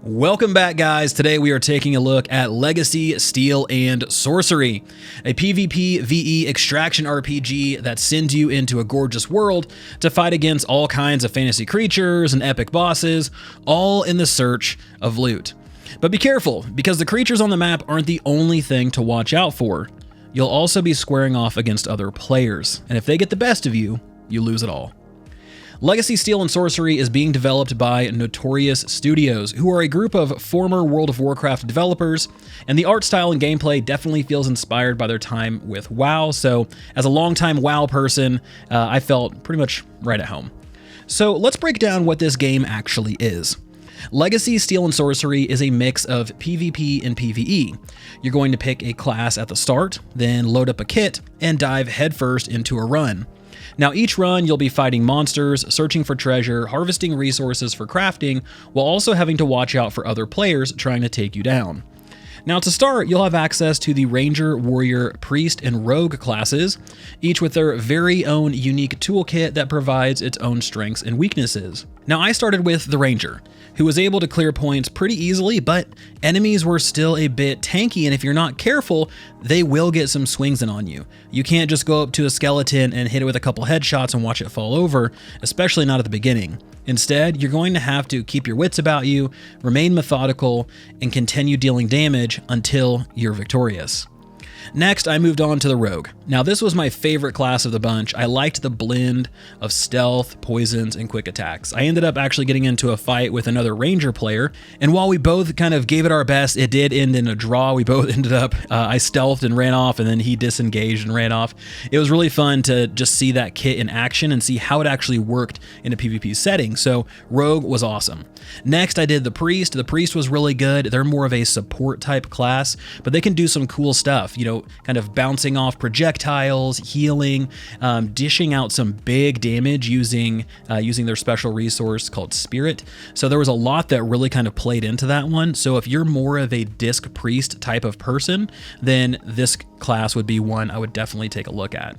Welcome back, guys. Today we are taking a look at Legacy, Steel, and Sorcery, a PvP VE extraction RPG that sends you into a gorgeous world to fight against all kinds of fantasy creatures and epic bosses, all in the search of loot. But be careful, because the creatures on the map aren't the only thing to watch out for. You'll also be squaring off against other players, and if they get the best of you, you lose it all. Legacy, Steel, and Sorcery is being developed by Notorious Studios, who are a group of former World of Warcraft developers, and the art style and gameplay definitely feels inspired by their time with WoW, so as a longtime WoW person, I felt pretty much right at home. So let's break down what this game actually is. Legacy, Steel, and Sorcery is a mix of PvP and PvE. You're going to pick a class at the start, then load up a kit, and dive headfirst into a run. Now, each run, you'll be fighting monsters, searching for treasure, harvesting resources for crafting, while also having to watch out for other players trying to take you down. Now, to start, you'll have access to the Ranger, Warrior, Priest, and Rogue classes, each with their very own unique toolkit that provides its own strengths and weaknesses. Now, I started with the Ranger, who was able to clear points pretty easily, but enemies were still a bit tanky, and if you're not careful, they will get some swings in on you. You can't just go up to a skeleton and hit it with a couple headshots and watch it fall over, especially not at the beginning. Instead, you're going to have to keep your wits about you, remain methodical, and continue dealing damage until you're victorious. Next, I moved on to the Rogue. Now, this was my favorite class of the bunch. I liked the blend of stealth, poisons, and quick attacks. I ended up actually getting into a fight with another Ranger player, and while we both kind of gave it our best, it did end in a draw. We both ended up, I stealthed and ran off, and then he disengaged and ran off. It was really fun to just see that kit in action and see how it actually worked in a PvP setting, so Rogue was awesome. Next, I did the Priest. The Priest was really good. They're more of a support type class, but they can do some cool stuff, you know, kind of bouncing off projectiles, healing, dishing out some big damage using their special resource called Spirit. So there was a lot that really kind of played into that one. So if you're more of a Disc Priest type of person, then this class would be one I would definitely take a look at.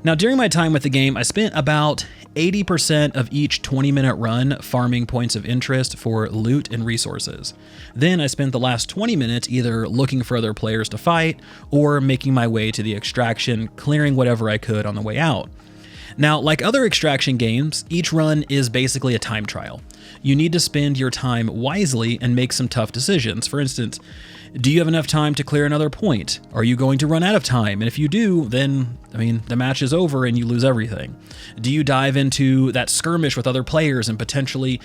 Now, during my time with the game, I spent about 80% of each 20-minute run farming points of interest for loot and resources. Then I spent the last 20 minutes either looking for other players to fight or making my way to the extraction, clearing whatever I could on the way out. Now, like other extraction games, each run is basically a time trial. You need to spend your time wisely and make some tough decisions. For instance, do you have enough time to clear another point? Are you going to run out of time? And if you do, then, the match is over and you lose everything. Do you dive into that skirmish with other players and potentially,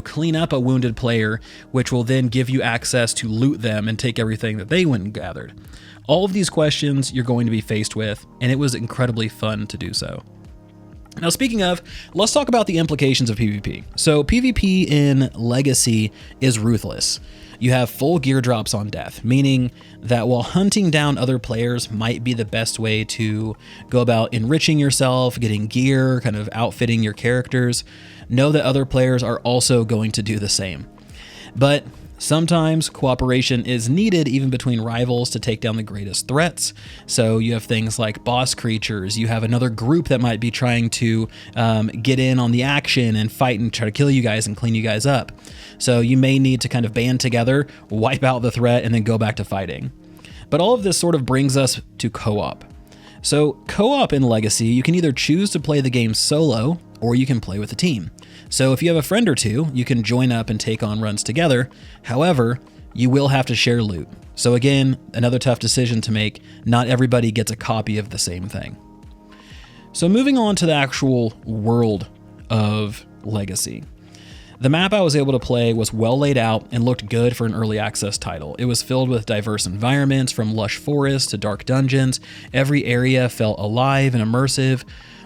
clean up a wounded player, which will then give you access to loot them and take everything that they went and gathered? All of these questions you're going to be faced with, and it was incredibly fun to do so. Now, speaking of, let's talk about the implications of PvP. So PvP in Legacy is ruthless. You have full gear drops on death, meaning that while hunting down other players might be the best way to go about enriching yourself, getting gear, kind of outfitting your characters, know that other players are also going to do the same. But sometimes cooperation is needed even between rivals to take down the greatest threats. So you have things like boss creatures, you have another group that might be trying to get in on the action and fight and try to kill you guys and clean you guys up. So you may need to kind of band together, wipe out the threat, and then go back to fighting. But all of this sort of brings us to co-op. So co-op in Legacy, you can either choose to play the game solo or you can play with a team. So if you have a friend or two, you can join up and take on runs together. However, you will have to share loot. So again, another tough decision to make. Not everybody gets a copy of the same thing. So moving on to the actual world of Legacy. The map I was able to play was well laid out and looked good for an early access title. It was filled with diverse environments, from lush forests to dark dungeons. Every area felt alive and immersive.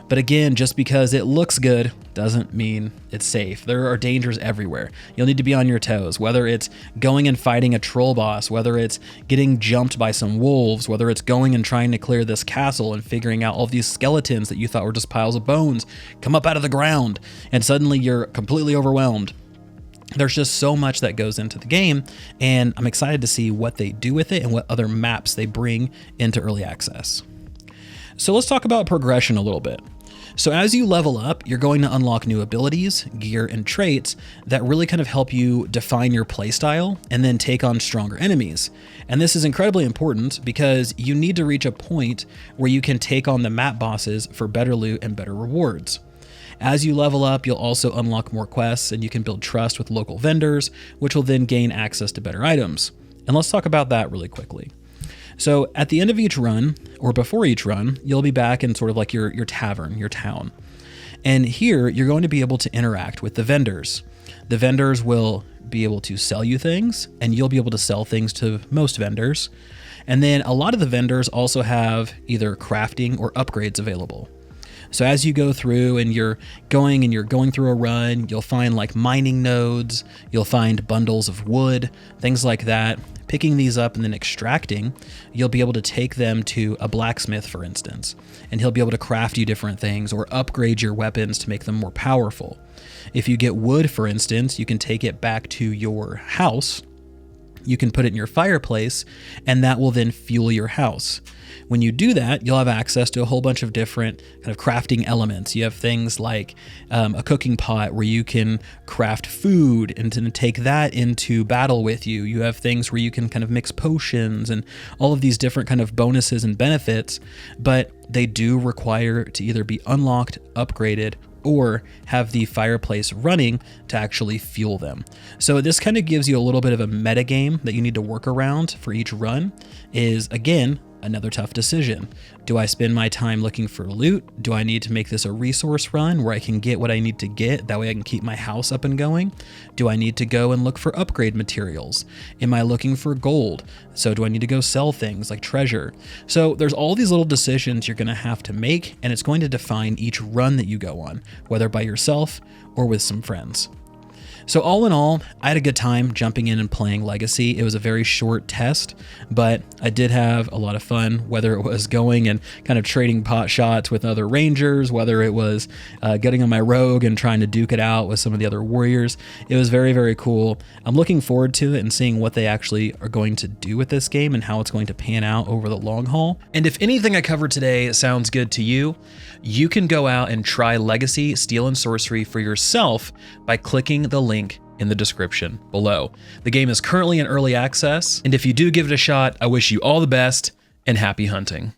But again, just because it looks good doesn't mean it's safe. There are dangers everywhere. You'll need to be on your toes, whether it's going and fighting a troll boss, whether it's getting jumped by some wolves, whether it's going and trying to clear this castle and figuring out all of these skeletons that you thought were just piles of bones come up out of the ground, and suddenly you're completely overwhelmed. There's just so much that goes into the game, and I'm excited to see what they do with it and what other maps they bring into early access. So let's talk about progression a little bit. So as you level up, you're going to unlock new abilities, gear, and traits that really kind of help you define your playstyle and then take on stronger enemies. And this is incredibly important because you need to reach a point where you can take on the map bosses for better loot and better rewards. As you level up, you'll also unlock more quests and you can build trust with local vendors, which will then gain access to better items. And let's talk about that really quickly. So at the end of each run, or before each run, you'll be back in sort of like your tavern, your town. And here you're going to be able to interact with the vendors. The vendors will be able to sell you things, and you'll be able to sell things to most vendors. And then a lot of the vendors also have either crafting or upgrades available. So as you go through and you're going through a run, you'll find like mining nodes, you'll find bundles of wood, things like that. Picking these up and then extracting, you'll be able to take them to a blacksmith, for instance, and he'll be able to craft you different things or upgrade your weapons to make them more powerful. If you get wood, for instance, you can take it back to your house. You can put it in your fireplace, and that will then fuel your house. When you do that, you'll have access to a whole bunch of different kind of crafting elements. You have things like a cooking pot where you can craft food and then take that into battle with you. You have things where you can kind of mix potions and all of these different kind of bonuses and benefits, but they do require to either be unlocked, upgraded, or have the fireplace running to actually fuel them. So this kind of gives you a little bit of a meta game that you need to work around for each run. Is again, another tough decision. Do I spend my time looking for loot? Do I need to make this a resource run where I can get what I need to get? That way I can keep my house up and going. Do I need to go and look for upgrade materials? Am I looking for gold? So do I need to go sell things like treasure? So there's all these little decisions you're going to have to make, and it's going to define each run that you go on, whether by yourself or with some friends. So all in all, I had a good time jumping in and playing Legacy. It was a very short test, but I did have a lot of fun, whether it was going and kind of trading pot shots with other rangers, whether it was getting on my rogue and trying to duke it out with some of the other warriors. It was very, very cool. I'm looking forward to it and seeing what they actually are going to do with this game and how it's going to pan out over the long haul. And if anything I covered today sounds good to you, you can go out and try Legacy, Steel and Sorcery for yourself by clicking the link in the description below. The game is currently in early access, and if you do give it a shot, I wish you all the best and happy hunting.